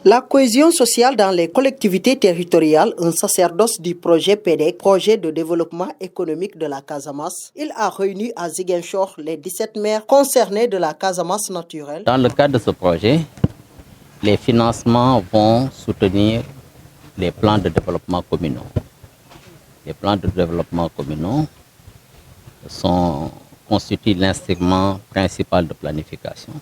La cohésion sociale dans les collectivités territoriales, un sacerdoce du projet PEDEC, projet de développement économique de la Casamance. Il a réuni à Ziguinchor les 17 maires concernés de la Casamance naturelle. Dans le cadre de ce projet, les financements vont soutenir les plans de développement communaux. Les plans de développement communaux constituent l'instrument principal de planification,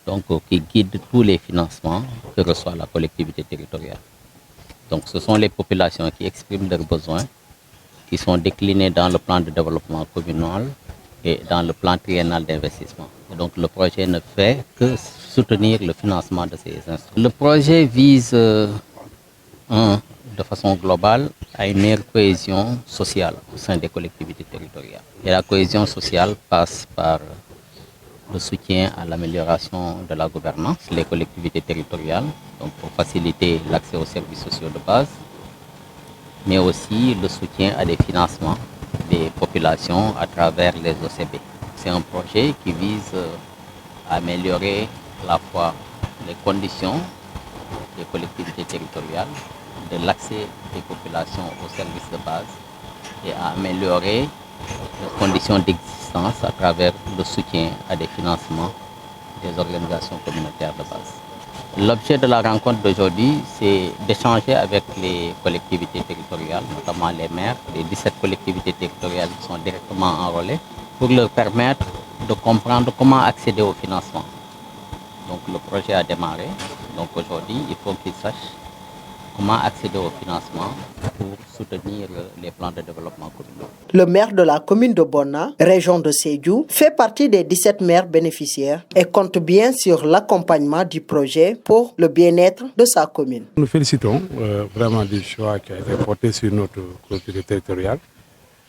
donc qui guide tous les financements que reçoit la collectivité territoriale. Donc ce sont les populations qui expriment leurs besoins, qui sont déclinés dans le plan de développement communal et dans le plan triennal d'investissement. Et donc le projet ne fait que soutenir le financement de ces instruments. Le projet vise de façon globale à une meilleure cohésion sociale au sein des collectivités territoriales. Et la cohésion sociale passe par le soutien à l'amélioration de la gouvernance des collectivités territoriales, donc pour faciliter l'accès aux services sociaux de base, mais aussi le soutien à des financements des populations à travers les OCB. C'est un projet qui vise à améliorer à la fois les conditions des collectivités territoriales, de l'accès des populations aux services de base et à améliorer les conditions d'existence à travers le soutien à des financements des organisations communautaires de base. L'objet de la rencontre d'aujourd'hui, c'est d'échanger avec les collectivités territoriales, notamment les maires, les 17 collectivités territoriales qui sont directement enrôlées, pour leur permettre de comprendre comment accéder au financement. Donc le projet a démarré, donc aujourd'hui il faut qu'ils sachent comment accéder au financement pour soutenir les plans de développement communal. Le maire de la commune de Bonna, région de Sédhiou, fait partie des 17 maires bénéficiaires et compte bien sur l'accompagnement du projet pour le bien-être de sa commune. Nous félicitons vraiment du choix qui a été porté sur notre collectivité territoriale,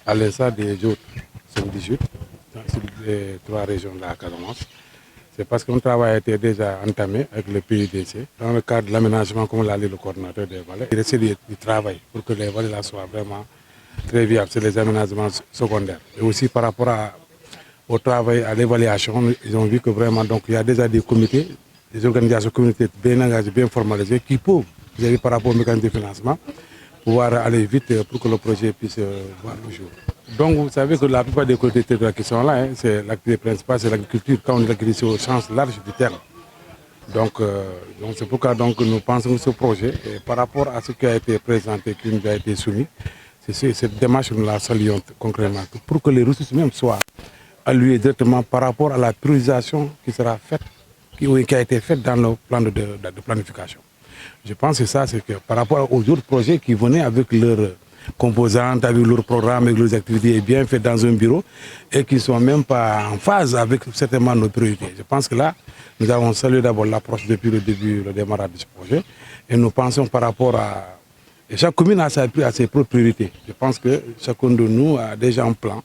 à l'instar des autres 18 dans les 3 régions de la Casamance. C'est parce que notre travail a été déjà entamé avec le PUDC dans le cadre de l'aménagement, comme l'a dit le coordinateur des vallées. Il reste du travail pour que les vallées là soient vraiment très viables, c'est les aménagements secondaires. Et aussi par rapport au travail, à l'évaluation, ils ont vu que vraiment donc, il y a déjà des comités, des organisations communautaires bien engagées, bien formalisées, qui peuvent, par rapport au mécanisme de financement, pouvoir aller vite pour que le projet puisse voir le jour. Donc vous savez que la plupart des collectivités qui sont là, c'est l'activité principale, c'est l'agriculture, quand on dit l'agriculture au sens large du terme. Donc c'est pourquoi donc, nous pensons que ce projet, et par rapport à ce qui a été présenté, qui nous a été soumis, cette démarche nous la saluons concrètement, pour que les ressources même soient allouées directement par rapport à la priorisation qui sera faite, qui a été faite dans le plan de planification. Je pense que ça, c'est que par rapport aux autres projets qui venaient avec leurs composantes, avec leurs programmes, avec leurs activités bien faites dans un bureau et qui ne sont même pas en phase avec certainement nos priorités. Je pense que là, nous avons salué d'abord l'approche depuis le début, le démarrage de ce projet et nous pensons par rapport à... Et chaque commune a ses propres priorités. Je pense que chacun de nous a déjà un plan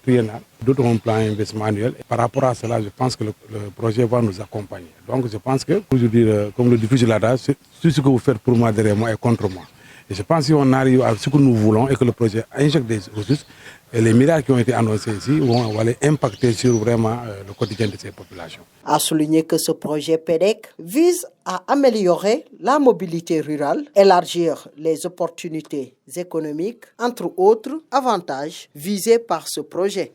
triennal, d'autres ont un plan investissement annuel. Et par rapport à cela, je pense que le projet va nous accompagner. Donc je pense que, pour vous dire, comme le diffuse l'adage, tout ce que vous faites pour moi, derrière moi, est contre moi. Et je pense que si on arrive à ce que nous voulons et que le projet injecte des ressources, et les milliards qui ont été annoncés ici vont aller impacter sur vraiment le quotidien de ces populations. A souligné que ce projet PEDEC vise à améliorer la mobilité rurale, élargir les opportunités économiques, entre autres avantages visés par ce projet.